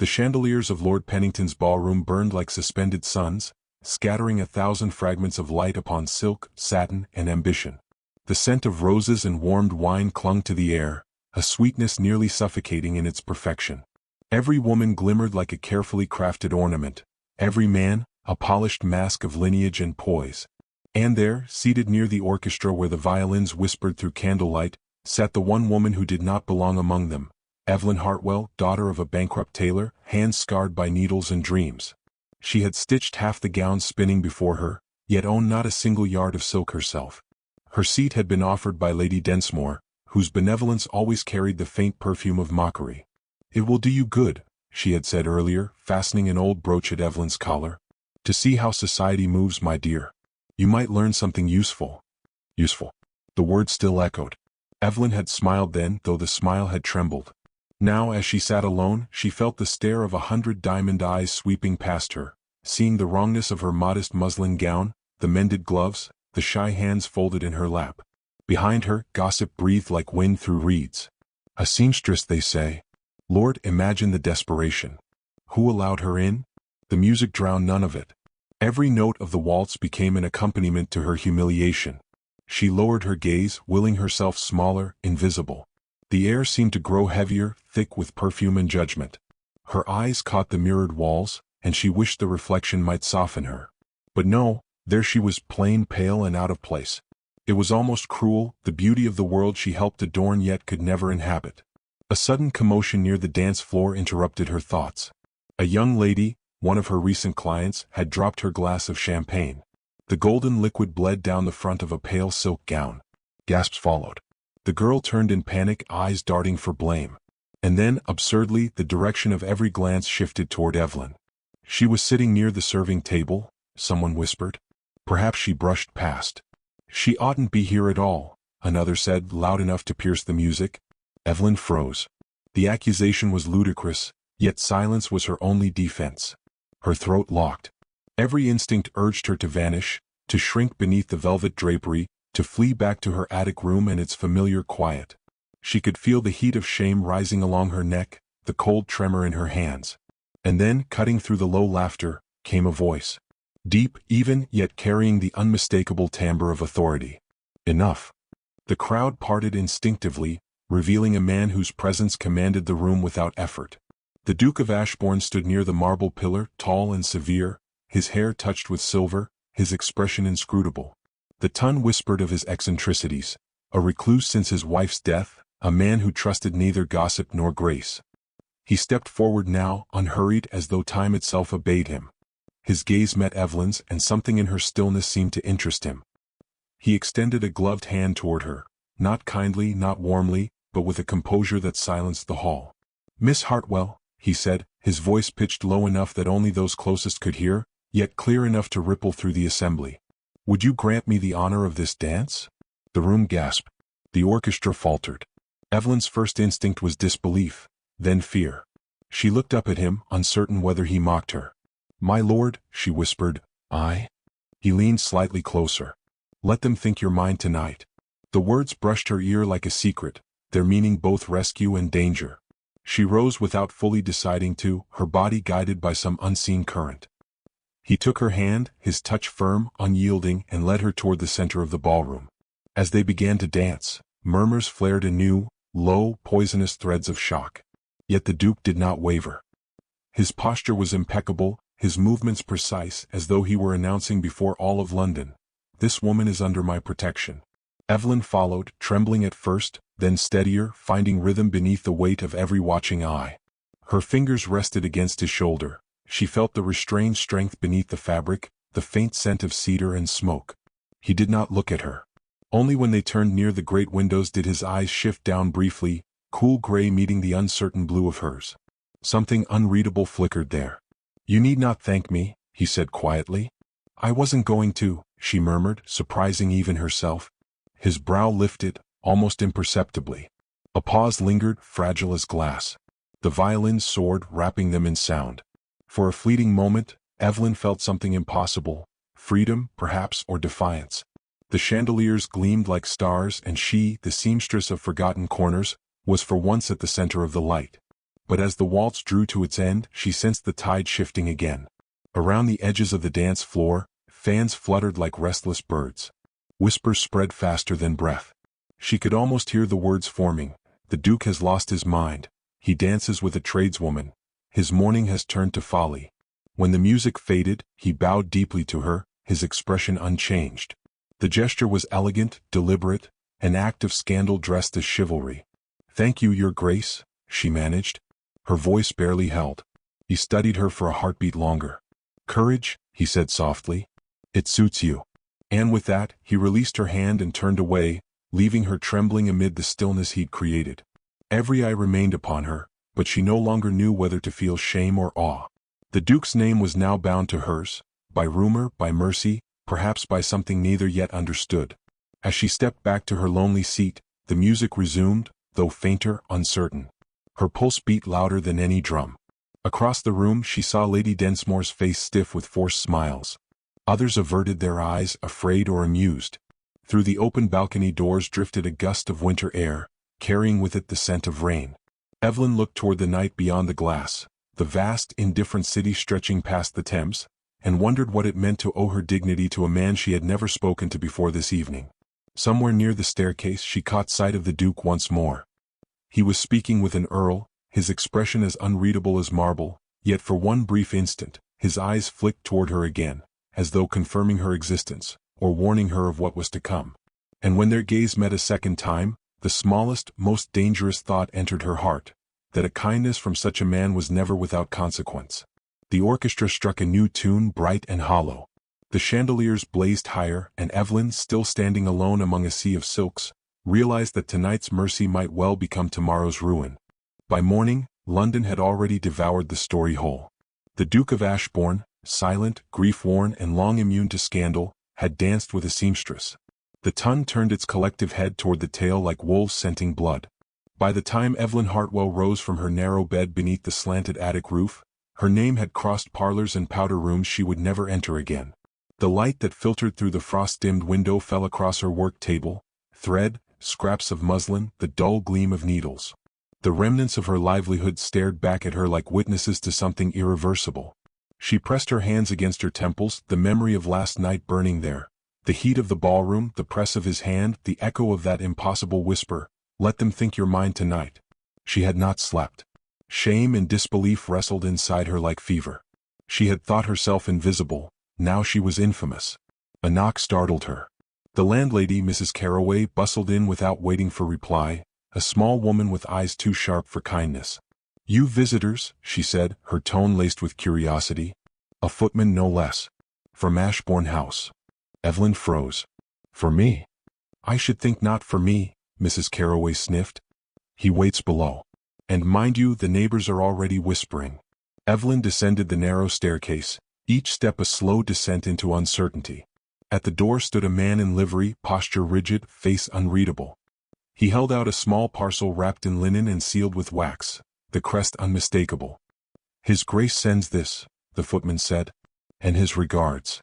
The chandeliers of Lord Pennington's ballroom burned like suspended suns, scattering 1,000 fragments of light upon silk, satin, and ambition. The scent of roses and warmed wine clung to the air, a sweetness nearly suffocating in its perfection. Every woman glimmered like a carefully crafted ornament, every man, a polished mask of lineage and poise. And there, seated near the orchestra where the violins whispered through candlelight, sat the one woman who did not belong among them, Evelyn Hartwell, daughter of a bankrupt tailor, hands scarred by needles and dreams. She had stitched half the gowns spinning before her, yet owned not a single yard of silk herself. Her seat had been offered by Lady Densmore, whose benevolence always carried the faint perfume of mockery. "It will do you good," she had said earlier, fastening an old brooch at Evelyn's collar. "To see how society moves, my dear. You might learn something useful." Useful. The word still echoed. Evelyn had smiled then, though the smile had trembled. Now, as she sat alone, she felt the stare of 100 diamond eyes sweeping past her, seeing the wrongness of her modest muslin gown, the mended gloves, the shy hands folded in her lap. Behind her, gossip breathed like wind through reeds. A seamstress, they say. Lord, imagine the desperation. Who allowed her in? The music drowned none of it. Every note of the waltz became an accompaniment to her humiliation. She lowered her gaze, willing herself smaller, invisible. The air seemed to grow heavier, thick with perfume and judgment. Her eyes caught the mirrored walls, and she wished the reflection might soften her. But no, there she was, plain, pale, and out of place. It was almost cruel, the beauty of the world she helped adorn yet could never inhabit. A sudden commotion near the dance floor interrupted her thoughts. A young lady, one of her recent clients, had dropped her glass of champagne. The golden liquid bled down the front of a pale silk gown. Gasps followed. The girl turned in panic, eyes darting for blame. And then, absurdly, the direction of every glance shifted toward Evelyn. She was sitting near the serving table, someone whispered. Perhaps she brushed past. She oughtn't be here at all, another said, loud enough to pierce the music. Evelyn froze. The accusation was ludicrous, yet silence was her only defense. Her throat locked. Every instinct urged her to vanish, to shrink beneath the velvet drapery, to flee back to her attic room and its familiar quiet. She could feel the heat of shame rising along her neck, the cold tremor in her hands. And then, cutting through the low laughter, came a voice. Deep, even, yet carrying the unmistakable timbre of authority. Enough. The crowd parted instinctively, revealing a man whose presence commanded the room without effort. The Duke of Ashbourne stood near the marble pillar, tall and severe, his hair touched with silver, his expression inscrutable. The tongue whispered of his eccentricities, a recluse since his wife's death, a man who trusted neither gossip nor grace. He stepped forward now, unhurried as though time itself obeyed him. His gaze met Evelyn's, and something in her stillness seemed to interest him. He extended a gloved hand toward her, not kindly, not warmly, but with a composure that silenced the hall. "Miss Hartwell," he said, his voice pitched low enough that only those closest could hear, yet clear enough to ripple through the assembly. "Would you grant me the honor of this dance?" The room gasped. The orchestra faltered. Evelyn's first instinct was disbelief, then fear. She looked up at him, uncertain whether he mocked her. "My lord," she whispered, "I?" He leaned slightly closer. "Let them think you're mine tonight." The words brushed her ear like a secret, their meaning both rescue and danger. She rose without fully deciding to, her body guided by some unseen current. He took her hand, his touch firm, unyielding, and led her toward the center of the ballroom. As they began to dance, murmurs flared anew, low, poisonous threads of shock. Yet the Duke did not waver. His posture was impeccable, his movements precise, as though he were announcing before all of London, "This woman is under my protection." Evelyn followed, trembling at first, then steadier, finding rhythm beneath the weight of every watching eye. Her fingers rested against his shoulder. She felt the restrained strength beneath the fabric, the faint scent of cedar and smoke. He did not look at her. Only when they turned near the great windows did his eyes shift down briefly, cool gray meeting the uncertain blue of hers. Something unreadable flickered there. "You need not thank me," he said quietly. "I wasn't going to," she murmured, surprising even herself. His brow lifted, almost imperceptibly. A pause lingered, fragile as glass. The violins soared, wrapping them in sound. For a fleeting moment, Evelyn felt something impossible, freedom, perhaps, or defiance. The chandeliers gleamed like stars, and she, the seamstress of forgotten corners, was for once at the center of the light. but as the waltz drew to its end, she sensed the tide shifting again. Around the edges of the dance floor, fans fluttered like restless birds. Whispers spread faster than breath. She could almost hear the words forming. The Duke has lost his mind. He dances with a tradeswoman. His mourning has turned to folly. When the music faded, he bowed deeply to her, his expression unchanged. The gesture was elegant, deliberate, an act of scandal dressed as chivalry. "Thank you, Your Grace," she managed. Her voice barely held. He studied her for a heartbeat longer. "Courage," he said softly. "It suits you." And with that, he released her hand and turned away, leaving her trembling amid the stillness he'd created. Every eye remained upon her, but she no longer knew whether to feel shame or awe. The Duke's name was now bound to hers, by rumor, by mercy, perhaps by something neither yet understood. As she stepped back to her lonely seat, the music resumed, though fainter, uncertain. Her pulse beat louder than any drum. Across the room she saw Lady Densmore's face stiff with forced smiles. Others averted their eyes, afraid or amused. Through the open balcony doors drifted a gust of winter air, carrying with it the scent of rain. Evelyn looked toward the night beyond the glass, the vast, indifferent city stretching past the Thames, and wondered what it meant to owe her dignity to a man she had never spoken to before this evening. Somewhere near the staircase she caught sight of the Duke once more. He was speaking with an earl, his expression as unreadable as marble, yet for one brief instant, his eyes flicked toward her again, as though confirming her existence, or warning her of what was to come. And when their gaze met a second time, the smallest, most dangerous thought entered her heart, that a kindness from such a man was never without consequence. The orchestra struck a new tune, bright and hollow. The chandeliers blazed higher, and Evelyn, still standing alone among a sea of silks, realized that tonight's mercy might well become tomorrow's ruin. By morning, London had already devoured the story whole. The Duke of Ashbourne, silent, grief-worn and long immune to scandal, had danced with a seamstress. The ton turned its collective head toward the tail like wolves scenting blood. By the time Evelyn Hartwell rose from her narrow bed beneath the slanted attic roof, her name had crossed parlors and powder rooms she would never enter again. The light that filtered through the frost-dimmed window fell across her work table, thread, scraps of muslin, the dull gleam of needles. The remnants of her livelihood stared back at her like witnesses to something irreversible. She pressed her hands against her temples, the memory of last night burning there. The heat of the ballroom, the press of his hand, the echo of that impossible whisper, "Let them think you're mine tonight." She had not slept. Shame and disbelief wrestled inside her like fever. She had thought herself invisible, now she was infamous. A knock startled her. The landlady, Mrs. Carroway, bustled in without waiting for reply, a small woman with eyes too sharp for kindness. "You visitors," she said, her tone laced with curiosity. "A footman no less. From Ashbourne House." Evelyn froze. "For me?" "I should think not for me," Mrs. Carroway sniffed. "He waits below. And mind you, the neighbors are already whispering." Evelyn descended the narrow staircase, each step a slow descent into uncertainty. At the door stood a man in livery, posture rigid, face unreadable. He held out a small parcel wrapped in linen and sealed with wax, the crest unmistakable. "His Grace sends this," the footman said, "and his regards."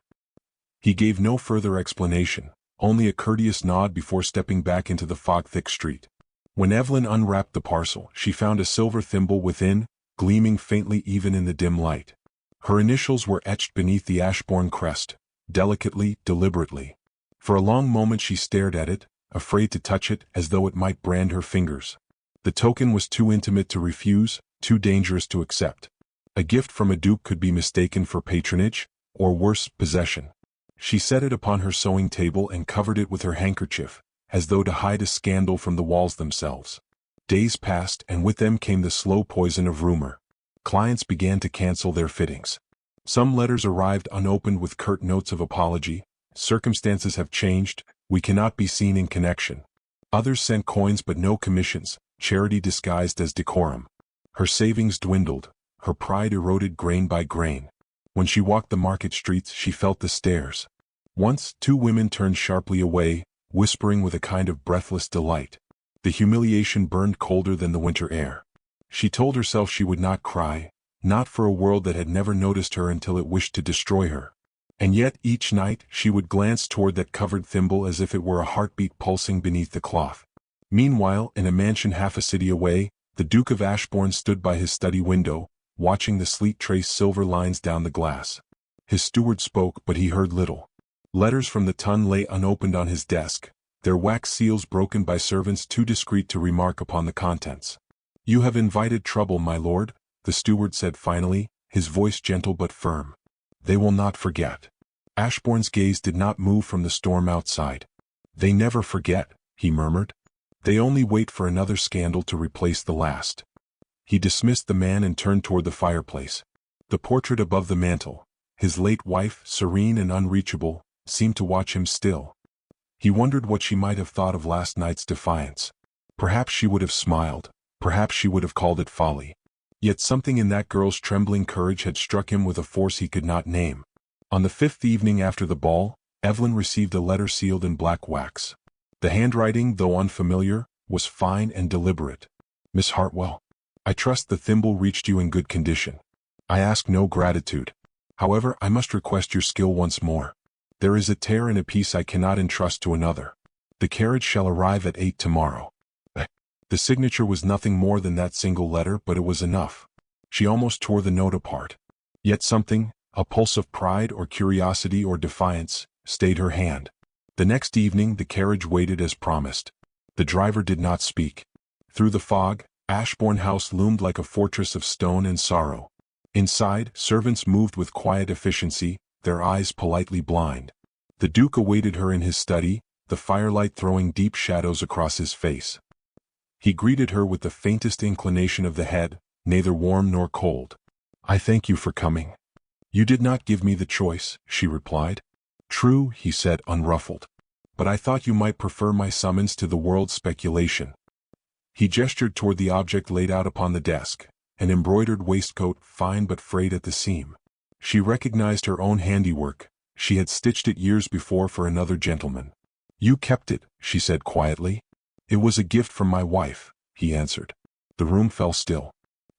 He gave no further explanation, only a courteous nod before stepping back into the fog-thick street. When Evelyn unwrapped the parcel, she found a silver thimble within, gleaming faintly even in the dim light. Her initials were etched beneath the Ashbourne crest, delicately, deliberately. For a long moment she stared at it, afraid to touch it, as though it might brand her fingers. The token was too intimate to refuse, too dangerous to accept. A gift from a duke could be mistaken for patronage, or worse, possession. She set it upon her sewing table and covered it with her handkerchief, as though to hide a scandal from the walls themselves. Days passed, and with them came the slow poison of rumor. Clients began to cancel their fittings. Some letters arrived unopened with curt notes of apology. "Circumstances have changed, we cannot be seen in connection." Others sent coins but no commissions, charity disguised as decorum. Her savings dwindled, her pride eroded grain by grain. When she walked the market streets she felt the stares. Once, two women turned sharply away, whispering with a kind of breathless delight. The humiliation burned colder than the winter air. She told herself she would not cry, not for a world that had never noticed her until it wished to destroy her. And yet each night she would glance toward that covered thimble as if it were a heartbeat pulsing beneath the cloth. Meanwhile, in a mansion half a city away, The Duke of Ashbourne stood by his study window, watching the sleet trace silver lines down the glass. His steward spoke, but he heard little. Letters from the Tun lay unopened on his desk, their wax seals broken by servants too discreet to remark upon the contents. "You have invited trouble, my lord," the steward said finally, his voice gentle but firm. "They will not forget." Ashbourne's gaze did not move from the storm outside. "They never forget," he murmured. "They only wait for another scandal to replace the last." He dismissed the man and turned toward the fireplace. The portrait above the mantel, his late wife, serene and unreachable, seemed to watch him still. He wondered what she might have thought of last night's defiance. Perhaps she would have smiled, perhaps she would have called it folly. Yet something in that girl's trembling courage had struck him with a force he could not name. On the 5th evening after the ball, Evelyn received a letter sealed in black wax. The handwriting, though unfamiliar, was fine and deliberate. "Miss Hartwell, I trust the thimble reached you in good condition. I ask no gratitude. However, I must request your skill once more. There is a tear in a piece I cannot entrust to another. The carriage shall arrive at 8 tomorrow." The signature was nothing more than that single letter, but it was enough. She almost tore the note apart. Yet something, a pulse of pride or curiosity or defiance, stayed her hand. The next evening the carriage waited as promised. The driver did not speak. Through the fog, Ashbourne House loomed like a fortress of stone and sorrow. Inside, servants moved with quiet efficiency, their eyes politely blind. The Duke awaited her in his study, the firelight throwing deep shadows across his face. He greeted her with the faintest inclination of the head, neither warm nor cold. "I thank you for coming." "You did not give me the choice," she replied. "True," he said, unruffled. "But I thought you might prefer my summons to the world's speculation." He gestured toward the object laid out upon the desk, an embroidered waistcoat, fine but frayed at the seam. She recognized her own handiwork. She had stitched it years before for another gentleman. "You kept it," she said quietly. "It was a gift from my wife," he answered. The room fell still.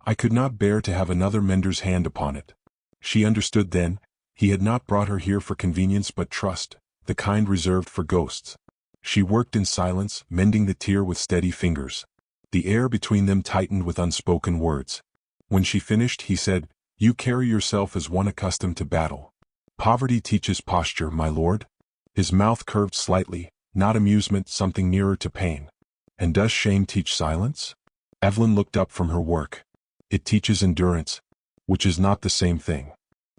"I could not bear to have another mender's hand upon it." She understood then. He had not brought her here for convenience but trust, the kind reserved for ghosts. She worked in silence, mending the tear with steady fingers. The air between them tightened with unspoken words. When she finished, he said, "You carry yourself as one accustomed to battle. Poverty teaches posture, my lord." His mouth curved slightly, not amusement, something nearer to pain. "And does shame teach silence?" Evelyn looked up from her work. "It teaches endurance, which is not the same thing."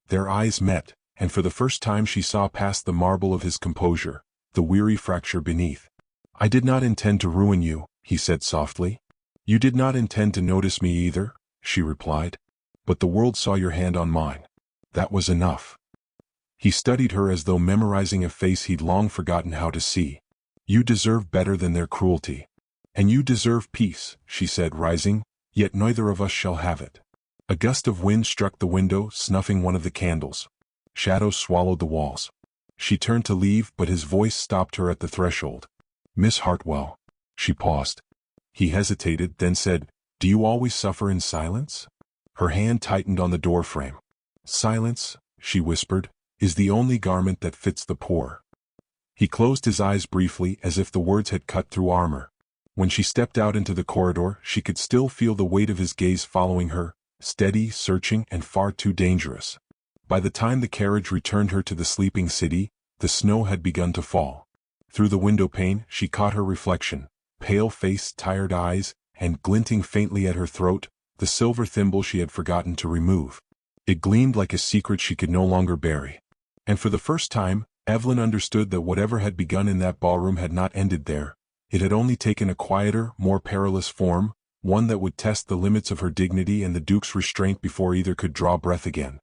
Their eyes met, and for the first time she saw past the marble of his composure, the weary fracture beneath. "I did not intend to ruin you," he said softly. "You did not intend to notice me either," she replied. "But the world saw your hand on mine. That was enough." He studied her as though memorizing a face he'd long forgotten how to see. "You deserve better than their cruelty. And you deserve peace," she said, rising, "yet neither of us shall have it." A gust of wind struck the window, snuffing one of the candles. Shadows swallowed the walls. She turned to leave, but his voice stopped her at the threshold. "Miss Hartwell." She paused. He hesitated, then said, "Do you always suffer in silence?" Her hand tightened on the doorframe. "Silence," she whispered, "is the only garment that fits the poor." He closed his eyes briefly, as if the words had cut through armor. When she stepped out into the corridor, she could still feel the weight of his gaze following her, steady, searching, and far too dangerous. By the time the carriage returned her to the sleeping city, the snow had begun to fall. Through the window pane, she caught her reflection, pale face, tired eyes, and glinting faintly at her throat, the silver thimble she had forgotten to remove. It gleamed like a secret she could no longer bury. And for the first time, Evelyn understood that whatever had begun in that ballroom had not ended there. It had only taken a quieter, more perilous form, one that would test the limits of her dignity and the Duke's restraint before either could draw breath again.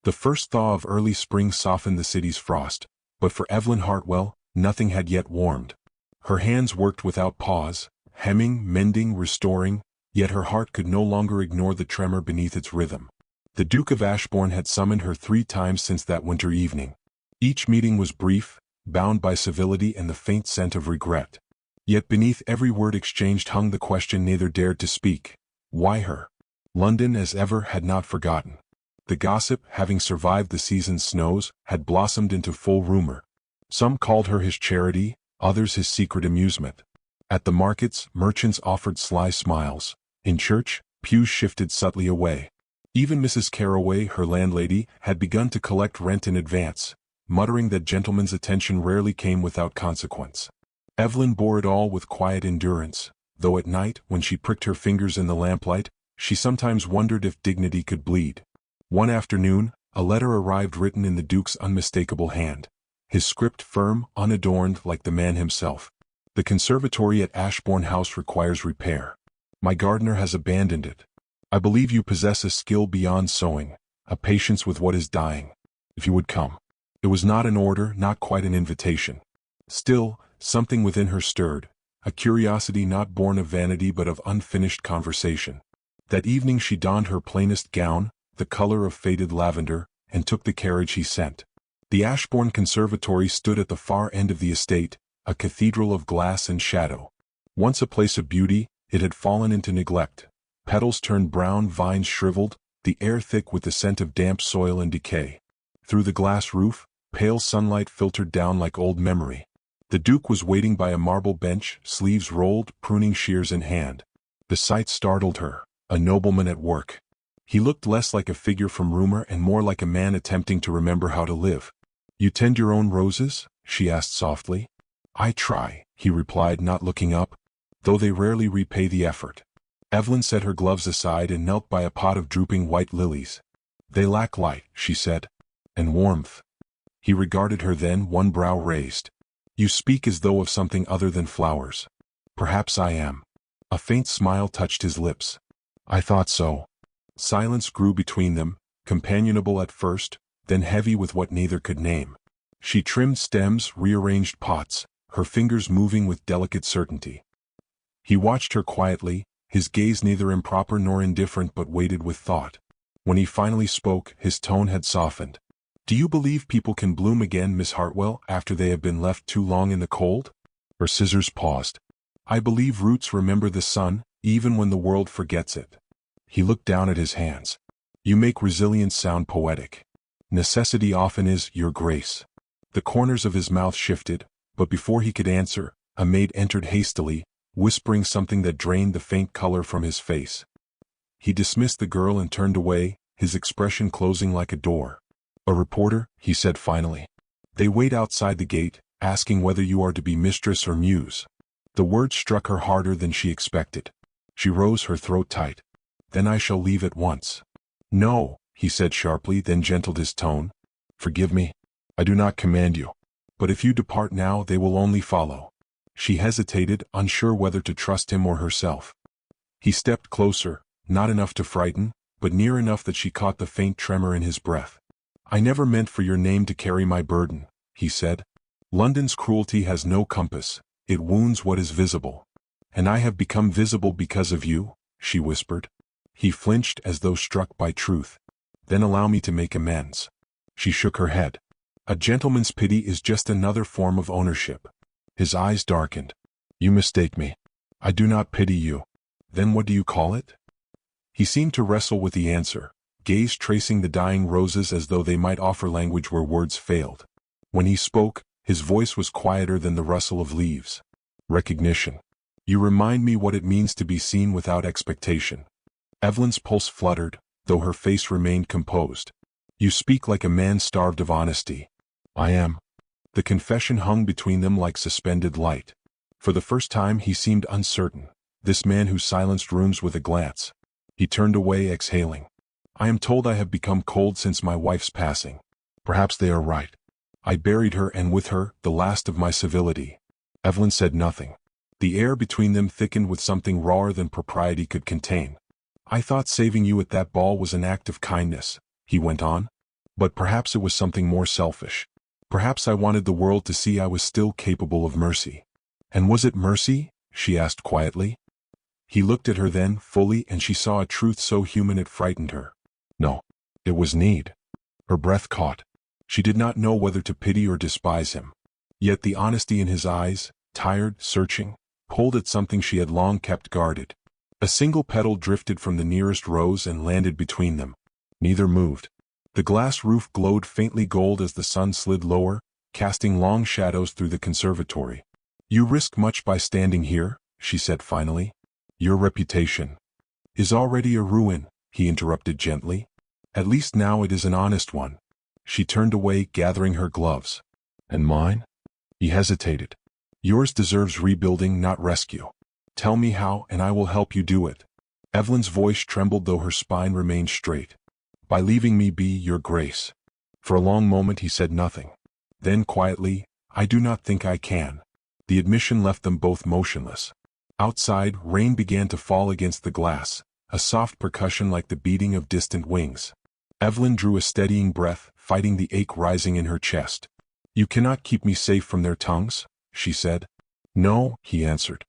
The first thaw of early spring softened the city's frost, but for Evelyn Hartwell, nothing had yet warmed. Her hands worked without pause, hemming, mending, restoring, yet her heart could no longer ignore the tremor beneath its rhythm. The Duke of Ashbourne had summoned her 3 times since that winter evening. Each meeting was brief, bound by civility and the faint scent of regret. Yet beneath every word exchanged hung the question neither dared to speak. Why her? London, as ever, had not forgotten. The gossip, having survived the season's snows, had blossomed into full rumor. Some called her his charity, others his secret amusement. At the markets, merchants offered sly smiles, In church, pews shifted subtly away. Even Mrs. Carroway, her landlady, had begun to collect rent in advance, muttering that gentlemen's attention rarely came without consequence. Evelyn bore it all with quiet endurance, though at night, when she pricked her fingers in the lamplight, she sometimes wondered if dignity could bleed. One afternoon, a letter arrived written in the Duke's unmistakable hand, his script firm, unadorned like the man himself. The conservatory at Ashbourne House requires repair. My gardener has abandoned it. I believe you possess a skill beyond sewing, a patience with what is dying. If you would come. It was not an order, not quite an invitation. Still, something within her stirred, a curiosity not born of vanity but of unfinished conversation. That evening she donned her plainest gown, the color of faded lavender, and took the carriage he sent. The Ashbourne Conservatory stood at the far end of the estate, a cathedral of glass and shadow. Once a place of beauty, it had fallen into neglect. Petals turned brown, vines shriveled, the air thick with the scent of damp soil and decay. Through the glass roof, pale sunlight filtered down like old memory. The Duke was waiting by a marble bench, sleeves rolled, pruning shears in hand. The sight startled her, a nobleman at work. He looked less like a figure from rumor and more like a man attempting to remember how to live. "You tend your own roses?" she asked softly. "I try," he replied, not looking up, "though they rarely repay the effort." Evelyn set her gloves aside and knelt by a pot of drooping white lilies. "They lack light," she said, "and warmth." He regarded her then, one brow raised. "You speak as though of something other than flowers." "Perhaps I am." A faint smile touched his lips. "I thought so." Silence grew between them, companionable at first, then heavy with what neither could name. She trimmed stems, rearranged pots, her fingers moving with delicate certainty. He watched her quietly, his gaze neither improper nor indifferent but weighted with thought. When he finally spoke, his tone had softened. "Do you believe people can bloom again, Miss Hartwell, after they have been left too long in the cold?" Her scissors paused. "I believe roots remember the sun, even when the world forgets it." He looked down at his hands. "You make resilience sound poetic. Necessity often is, Your Grace." The corners of his mouth shifted, but before he could answer, a maid entered hastily, whispering something that drained the faint color from his face. He dismissed the girl and turned away, his expression closing like a door. "A reporter," he said finally. "They wait outside the gate, asking whether you are to be mistress or muse." The word struck her harder than she expected. She rose, her throat tight. "Then I shall leave at once." "No," he said sharply, then gentled his tone. "Forgive me. I do not command you. But if you depart now, they will only follow." She hesitated, unsure whether to trust him or herself. He stepped closer, not enough to frighten, but near enough that she caught the faint tremor in his breath. "I never meant for your name to carry my burden," he said. "London's cruelty has no compass, it wounds what is visible. And I have become visible because of you," she whispered. He flinched as though struck by truth. "Then allow me to make amends." She shook her head. "A gentleman's pity is just another form of ownership." His eyes darkened. "You mistake me. I do not pity you." "Then what do you call it?" He seemed to wrestle with the answer, gaze tracing the dying roses as though they might offer language where words failed. When he spoke, his voice was quieter than the rustle of leaves. "Recognition. You remind me what it means to be seen without expectation." Evelyn's pulse fluttered, though her face remained composed. "You speak like a man starved of honesty." "I am." The confession hung between them like suspended light. For the first time he seemed uncertain, this man who silenced rooms with a glance. He turned away, exhaling. "I am told I have become cold since my wife's passing. Perhaps they are right. I buried her and with her, the last of my civility." Evelyn said nothing. The air between them thickened with something rawer than propriety could contain. "I thought saving you at that ball was an act of kindness," he went on. "But perhaps it was something more selfish. Perhaps I wanted the world to see I was still capable of mercy." "And was it mercy?" she asked quietly. He looked at her then, fully, and she saw a truth so human it frightened her. "No. It was need." Her breath caught. She did not know whether to pity or despise him. Yet the honesty in his eyes, tired, searching, pulled at something she had long kept guarded. A single petal drifted from the nearest rose and landed between them. Neither moved. The glass roof glowed faintly gold as the sun slid lower, casting long shadows through the conservatory. "You risk much by standing here," she said finally. "Your reputation." "Is already a ruin," he interrupted gently. "At least now it is an honest one." She turned away, gathering her gloves. "And mine?" He hesitated. "Yours deserves rebuilding, not rescue. Tell me how, and I will help you do it." Evelyn's voice trembled though her spine remained straight. "By leaving me be, your grace." For a long moment he said nothing. Then quietly, "I do not think I can." The admission left them both motionless. Outside, rain began to fall against the glass, a soft percussion like the beating of distant wings. Evelyn drew a steadying breath, fighting the ache rising in her chest. "You cannot keep me safe from their tongues?" she said. "No," he answered.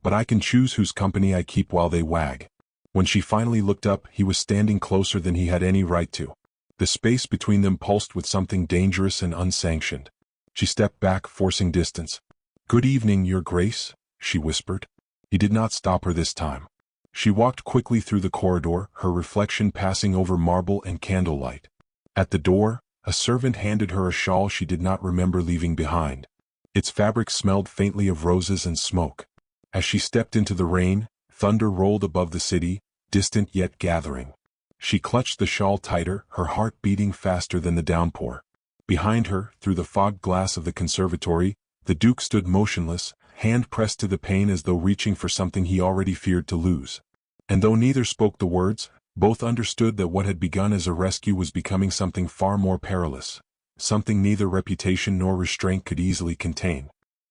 "But I can choose whose company I keep while they wag." When she finally looked up, he was standing closer than he had any right to. The space between them pulsed with something dangerous and unsanctioned. She stepped back, forcing distance. "Good evening, your grace," she whispered. He did not stop her this time. She walked quickly through the corridor, her reflection passing over marble and candlelight. At the door, a servant handed her a shawl she did not remember leaving behind. Its fabric smelled faintly of roses and smoke. As she stepped into the rain, thunder rolled above the city, distant yet gathering. She clutched the shawl tighter, her heart beating faster than the downpour. Behind her, through the fogged glass of the conservatory, the Duke stood motionless, hand pressed to the pane as though reaching for something he already feared to lose. And though neither spoke the words, both understood that what had begun as a rescue was becoming something far more perilous, something neither reputation nor restraint could easily contain.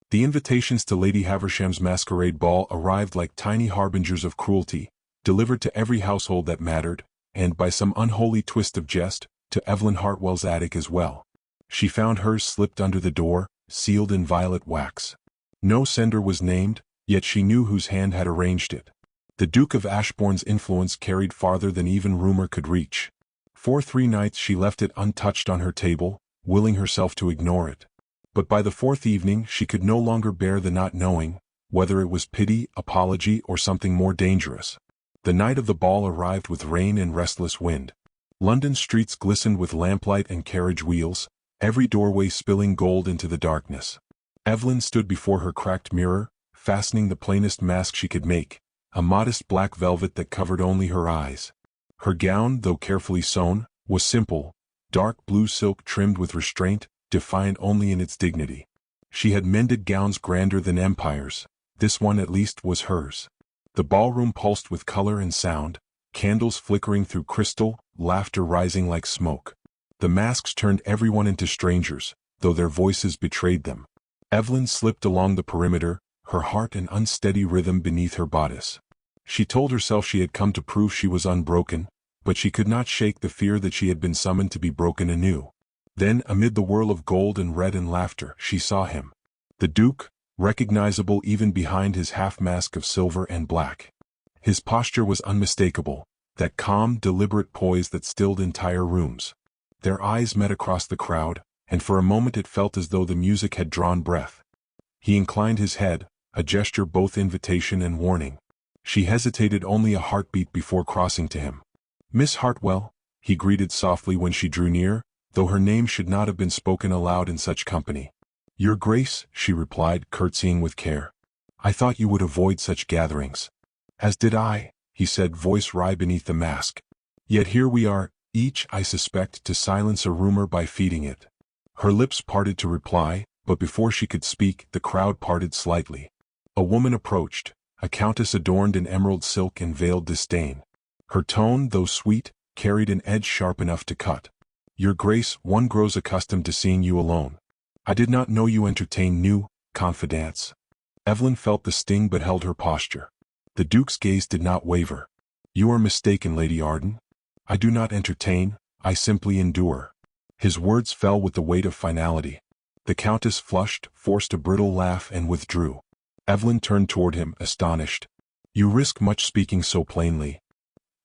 The invitations to Lady Haversham's masquerade ball arrived like tiny harbingers of cruelty, delivered to every household that mattered, and, by some unholy twist of jest, to Evelyn Hartwell's attic as well. She found hers slipped under the door, sealed in violet wax. No sender was named, yet she knew whose hand had arranged it. The Duke of Ashbourne's influence carried farther than even rumor could reach. For 3 nights she left it untouched on her table, willing herself to ignore it. But by the 4th evening she could no longer bear the not knowing, whether it was pity, apology, or something more dangerous. The night of the ball arrived with rain and restless wind. London's streets glistened with lamplight and carriage wheels, every doorway spilling gold into the darkness. Evelyn stood before her cracked mirror, fastening the plainest mask she could make, a modest black velvet that covered only her eyes. Her gown, though carefully sewn, was simple, dark blue silk trimmed with restraint, defiant only in its dignity. She had mended gowns grander than empires, this one at least was hers. The ballroom pulsed with color and sound, candles flickering through crystal, laughter rising like smoke. The masks turned everyone into strangers, though their voices betrayed them. Evelyn slipped along the perimeter, her heart an unsteady rhythm beneath her bodice. She told herself she had come to prove she was unbroken, but she could not shake the fear that she had been summoned to be broken anew. Then, amid the whirl of gold and red and laughter, she saw him. The Duke, recognizable even behind his half-mask of silver and black. His posture was unmistakable, that calm, deliberate poise that stilled entire rooms. Their eyes met across the crowd, and for a moment it felt as though the music had drawn breath. He inclined his head, a gesture both invitation and warning. She hesitated only a heartbeat before crossing to him. "Miss Hartwell," he greeted softly when she drew near, though her name should not have been spoken aloud in such company. "Your Grace," she replied, curtsying with care. "I thought you would avoid such gatherings." "As did I," he said, voice wry beneath the mask. "Yet here we are, each, I suspect, to silence a rumor by feeding it." Her lips parted to reply, but before she could speak, the crowd parted slightly. A woman approached, a countess adorned in emerald silk and veiled disdain. Her tone, though sweet, carried an edge sharp enough to cut. "Your Grace, one grows accustomed to seeing you alone. I did not know you entertained new confidants." Evelyn felt the sting but held her posture. The Duke's gaze did not waver. "You are mistaken, Lady Arden. I do not entertain, I simply endure." His words fell with the weight of finality. The Countess flushed, forced a brittle laugh and withdrew. Evelyn turned toward him, astonished. "You risk much speaking so plainly."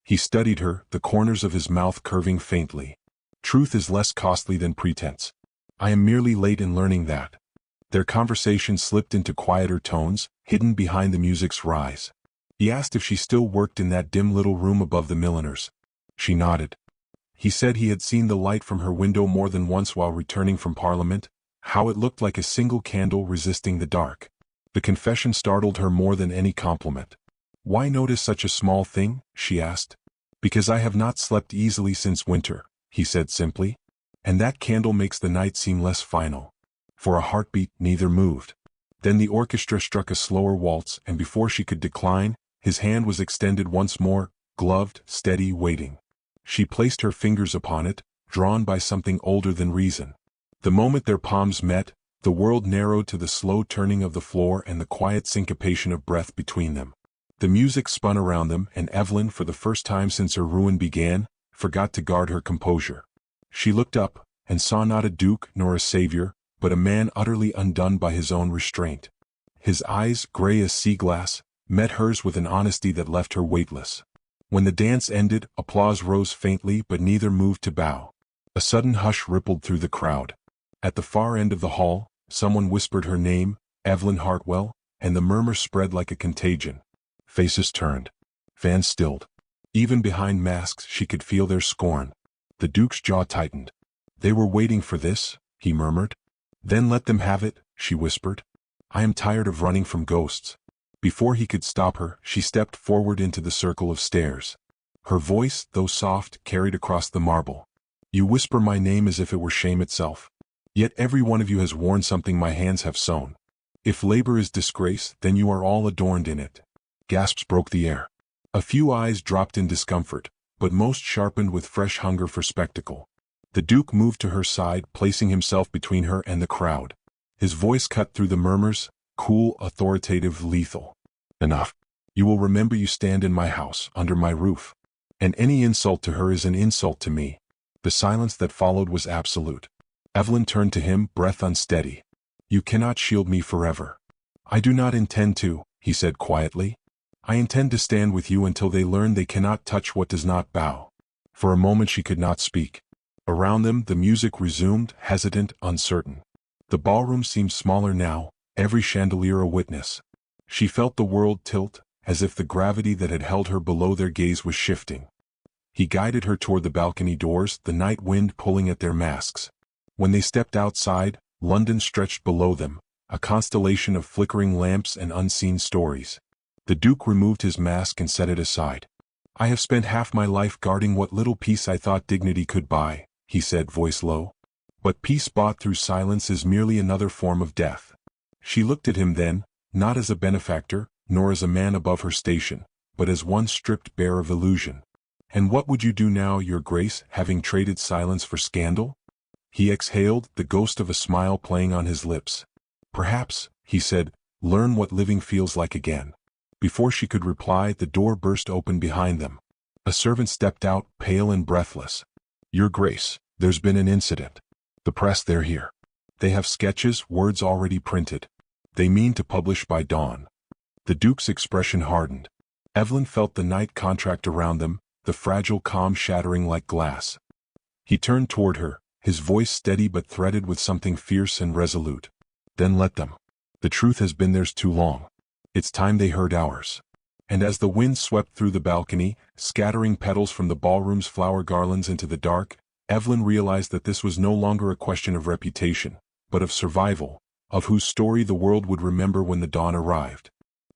He studied her, the corners of his mouth curving faintly. "Truth is less costly than pretense. I am merely late in learning that." Their conversation slipped into quieter tones, hidden behind the music's rise. He asked if she still worked in that dim little room above the milliner's. She nodded. He said he had seen the light from her window more than once while returning from Parliament, how it looked like a single candle resisting the dark. The confession startled her more than any compliment. "Why notice such a small thing?" she asked. "Because I have not slept easily since winter," he said simply. "And that candle makes the night seem less final." For a heartbeat, neither moved. Then the orchestra struck a slower waltz, and before she could decline, his hand was extended once more, gloved, steady, waiting. She placed her fingers upon it, drawn by something older than reason. The moment their palms met, the world narrowed to the slow turning of the floor and the quiet syncopation of breath between them. The music spun around them, and Evelyn, for the first time since her ruin began, forgot to guard her composure. She looked up, and saw not a duke nor a savior, but a man utterly undone by his own restraint. His eyes, gray as sea glass, met hers with an honesty that left her weightless. When the dance ended, applause rose faintly, but neither moved to bow. A sudden hush rippled through the crowd. At the far end of the hall, someone whispered her name, Evelyn Hartwell, and the murmur spread like a contagion. Faces turned. Fans stilled. Even behind masks she could feel their scorn. The Duke's jaw tightened. "They were waiting for this," he murmured. "Then let them have it," she whispered. "I am tired of running from ghosts." Before he could stop her, she stepped forward into the circle of stairs. Her voice, though soft, carried across the marble. "You whisper my name as if it were shame itself. Yet every one of you has worn something my hands have sewn. If labor is disgrace, then you are all adorned in it." Gasps broke the air. A few eyes dropped in discomfort, but most sharpened with fresh hunger for spectacle. The Duke moved to her side, placing himself between her and the crowd. His voice cut through the murmurs, cool, authoritative, lethal. "Enough. You will remember you stand in my house, under my roof. And any insult to her is an insult to me." The silence that followed was absolute. Evelyn turned to him, breath unsteady. "You cannot shield me forever." "I do not intend to," he said quietly. "I intend to stand with you until they learn they cannot touch what does not bow." For a moment she could not speak. Around them the music resumed, hesitant, uncertain. The ballroom seemed smaller now, every chandelier a witness. She felt the world tilt, as if the gravity that had held her below their gaze was shifting. He guided her toward the balcony doors, the night wind pulling at their masks. When they stepped outside, London stretched below them, a constellation of flickering lamps and unseen stories. The Duke removed his mask and set it aside. "I have spent half my life guarding what little peace I thought dignity could buy," he said, voice low. "But peace bought through silence is merely another form of death." She looked at him then, not as a benefactor, nor as a man above her station, but as one stripped bare of illusion. "And what would you do now, your grace, having traded silence for scandal?" He exhaled, the ghost of a smile playing on his lips. "Perhaps," he said, "learn what living feels like again." Before she could reply, the door burst open behind them. A servant stepped out, pale and breathless. "Your Grace, there's been an incident. The press, they're here. They have sketches, words already printed. They mean to publish by dawn." The Duke's expression hardened. Evelyn felt the night contract around them, the fragile calm shattering like glass. He turned toward her, his voice steady but threaded with something fierce and resolute. "Then let them. The truth has been theirs too long. It's time they heard ours." And as the wind swept through the balcony, scattering petals from the ballroom's flower garlands into the dark, Evelyn realized that this was no longer a question of reputation, but of survival, of whose story the world would remember when the dawn arrived.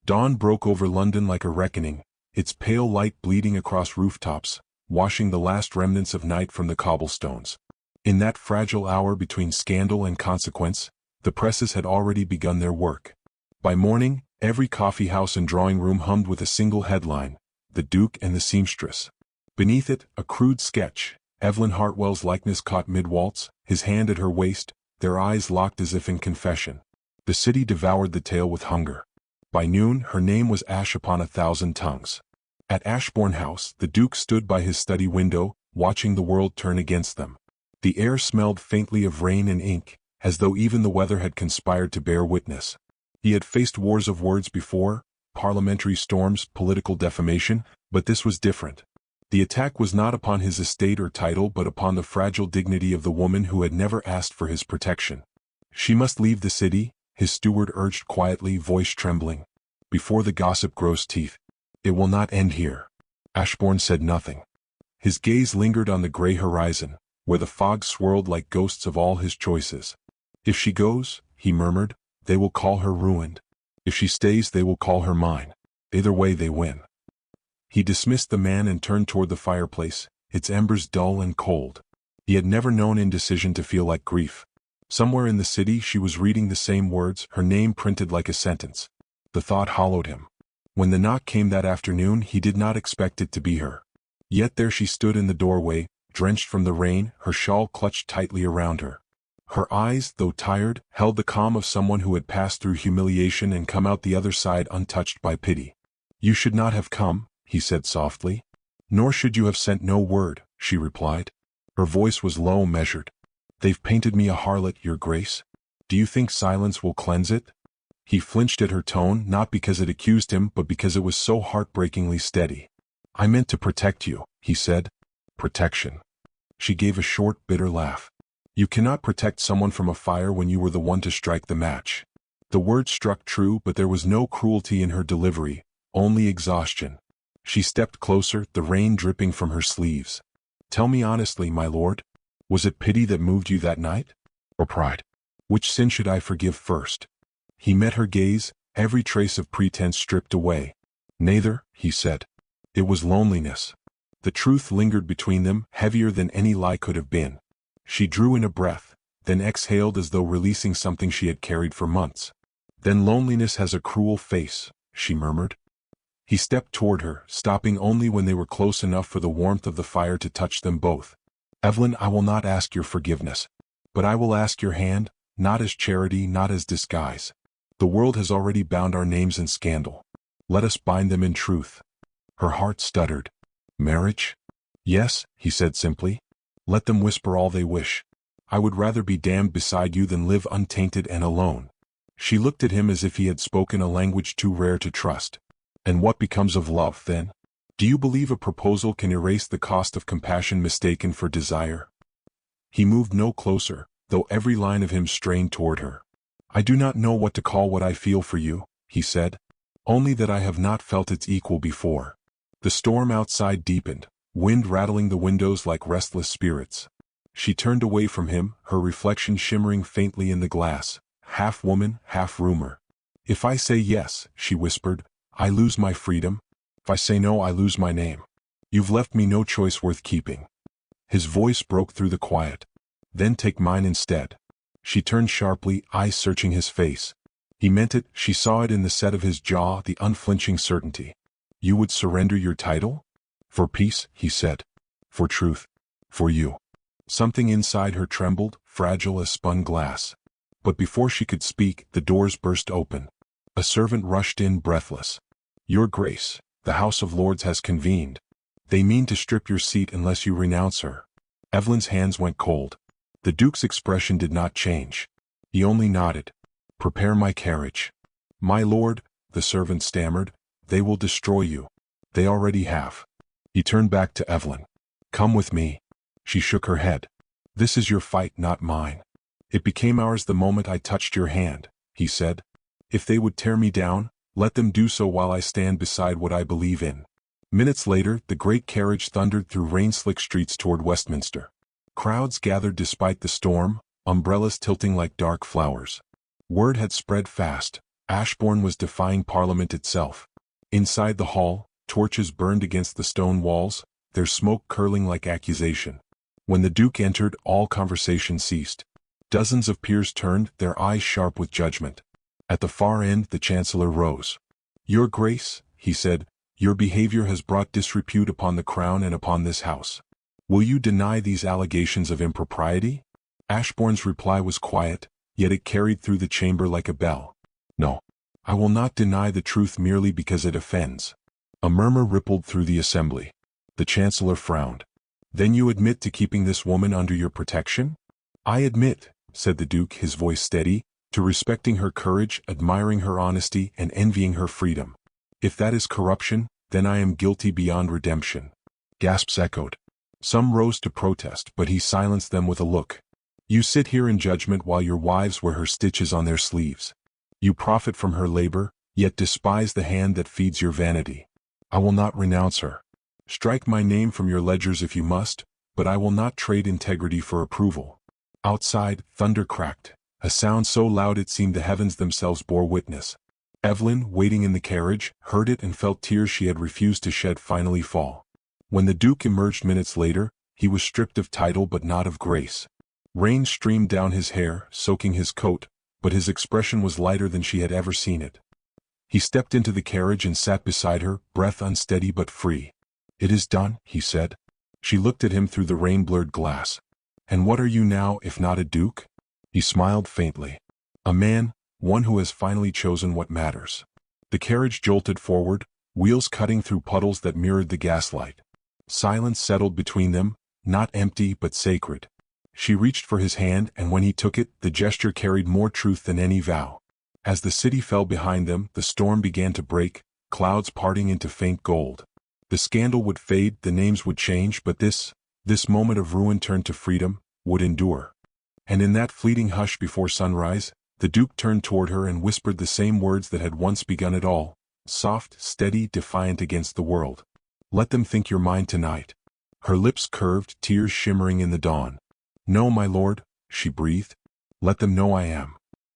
Dawn broke over London like a reckoning, its pale light bleeding across rooftops, washing the last remnants of night from the cobblestones. In that fragile hour between scandal and consequence, the presses had already begun their work. By morning, every coffee-house and drawing-room hummed with a single headline, "The Duke and the Seamstress." Beneath it, a crude sketch, Evelyn Hartwell's likeness caught mid-waltz, his hand at her waist, their eyes locked as if in confession. The city devoured the tale with hunger. By noon, her name was ash upon 1,000 tongues. At Ashbourne House, the Duke stood by his study window, watching the world turn against them. The air smelled faintly of rain and ink, as though even the weather had conspired to bear witness. He had faced wars of words before, parliamentary storms, political defamation, but this was different. The attack was not upon his estate or title but upon the fragile dignity of the woman who had never asked for his protection. "She must leave the city," his steward urged quietly, voice trembling, "before the gossip grows teeth. It will not end here." Ashbourne said nothing. His gaze lingered on the gray horizon, where the fog swirled like ghosts of all his choices. "If she goes," he murmured, "they will call her ruined. If she stays, they will call her mine." Either way they win. He dismissed the man and turned toward the fireplace, its embers dull and cold. He had never known indecision to feel like grief. Somewhere in the city she was reading the same words, her name printed like a sentence. The thought hollowed him. When the knock came that afternoon he did not expect it to be her. Yet there she stood in the doorway, drenched from the rain, her shawl clutched tightly around her. Her eyes, though tired, held the calm of someone who had passed through humiliation and come out the other side untouched by pity. "You should not have come," he said softly. "Nor should you have sent no word," she replied. Her voice was low, measured. "They've painted me a harlot, your grace. Do you think silence will cleanse it?" He flinched at her tone, not because it accused him, but because it was so heartbreakingly steady. "I meant to protect you," he said. "Protection." She gave a short, bitter laugh. "You cannot protect someone from a fire when you were the one to strike the match." The word struck true, but there was no cruelty in her delivery, only exhaustion. She stepped closer, the rain dripping from her sleeves. "Tell me honestly, my lord. Was it pity that moved you that night? Or pride? Which sin should I forgive first?" He met her gaze, every trace of pretense stripped away. "Neither," he said. "It was loneliness." The truth lingered between them, heavier than any lie could have been. She drew in a breath, then exhaled as though releasing something she had carried for months. "Then loneliness has a cruel face," she murmured. He stepped toward her, stopping only when they were close enough for the warmth of the fire to touch them both. "Evelyn, I will not ask your forgiveness. But I will ask your hand, not as charity, not as disguise. The world has already bound our names in scandal. Let us bind them in truth." Her heart stuttered. "Marriage?" "Yes," he said simply. "Let them whisper all they wish. I would rather be damned beside you than live untainted and alone." She looked at him as if he had spoken a language too rare to trust. "And what becomes of love, then? Do you believe a proposal can erase the cost of compassion mistaken for desire?" He moved no closer, though every line of him strained toward her. "I do not know what to call what I feel for you," he said. "Only that I have not felt its equal before." The storm outside deepened, wind rattling the windows like restless spirits. She turned away from him, her reflection shimmering faintly in the glass, half woman, half rumor. "If I say yes," she whispered, "I lose my freedom. If I say no, I lose my name. You've left me no choice worth keeping." His voice broke through the quiet. "Then take mine instead." She turned sharply, eyes searching his face. He meant it, she saw it in the set of his jaw, the unflinching certainty. "You would surrender your title?" "For peace," he said. "For truth. For you." Something inside her trembled, fragile as spun glass. But before she could speak, the doors burst open. A servant rushed in, breathless. "Your Grace, the House of Lords has convened. They mean to strip your seat unless you renounce her." Evelyn's hands went cold. The Duke's expression did not change. He only nodded. "Prepare my carriage." "My lord," the servant stammered, "they will destroy you. They already have." He turned back to Evelyn. "Come with me." She shook her head. "This is your fight, not mine." "It became ours the moment I touched your hand," he said. "If they would tear me down, let them do so while I stand beside what I believe in." Minutes later, the great carriage thundered through rain-slick streets toward Westminster. Crowds gathered despite the storm, umbrellas tilting like dark flowers. Word had spread fast. Ashbourne was defying Parliament itself. Inside the hall, torches burned against the stone walls, their smoke curling like accusation. When the Duke entered, all conversation ceased. Dozens of peers turned, their eyes sharp with judgment. At the far end, the Chancellor rose. "Your Grace," he said, "your behavior has brought disrepute upon the Crown and upon this House. Will you deny these allegations of impropriety?" Ashbourne's reply was quiet, yet it carried through the chamber like a bell. "No. I will not deny the truth merely because it offends." A murmur rippled through the assembly. The Chancellor frowned. "Then you admit to keeping this woman under your protection?" "I admit," said the Duke, his voice steady, "to respecting her courage, admiring her honesty, and envying her freedom. If that is corruption, then I am guilty beyond redemption." Gasps echoed. Some rose to protest, but he silenced them with a look. "You sit here in judgment while your wives wear her stitches on their sleeves. You profit from her labor, yet despise the hand that feeds your vanity. I will not renounce her. Strike my name from your ledgers if you must, but I will not trade integrity for approval." Outside, thunder cracked, a sound so loud it seemed the heavens themselves bore witness. Evelyn, waiting in the carriage, heard it and felt tears she had refused to shed finally fall. When the Duke emerged minutes later, he was stripped of title but not of grace. Rain streamed down his hair, soaking his coat, but his expression was lighter than she had ever seen it. He stepped into the carriage and sat beside her, breath unsteady but free. "It is done," he said. She looked at him through the rain-blurred glass. "And what are you now, if not a duke?" He smiled faintly. "A man, one who has finally chosen what matters." The carriage jolted forward, wheels cutting through puddles that mirrored the gaslight. Silence settled between them, not empty but sacred. She reached for his hand, and when he took it, the gesture carried more truth than any vow. As the city fell behind them, the storm began to break, clouds parting into faint gold. The scandal would fade, the names would change, but this moment of ruin turned to freedom, would endure. And in that fleeting hush before sunrise, the Duke turned toward her and whispered the same words that had once begun it all, soft, steady, defiant against the world. "Let them think you're mine tonight." Her lips curved, tears shimmering in the dawn. "No, my lord," she breathed. "Let them know I am."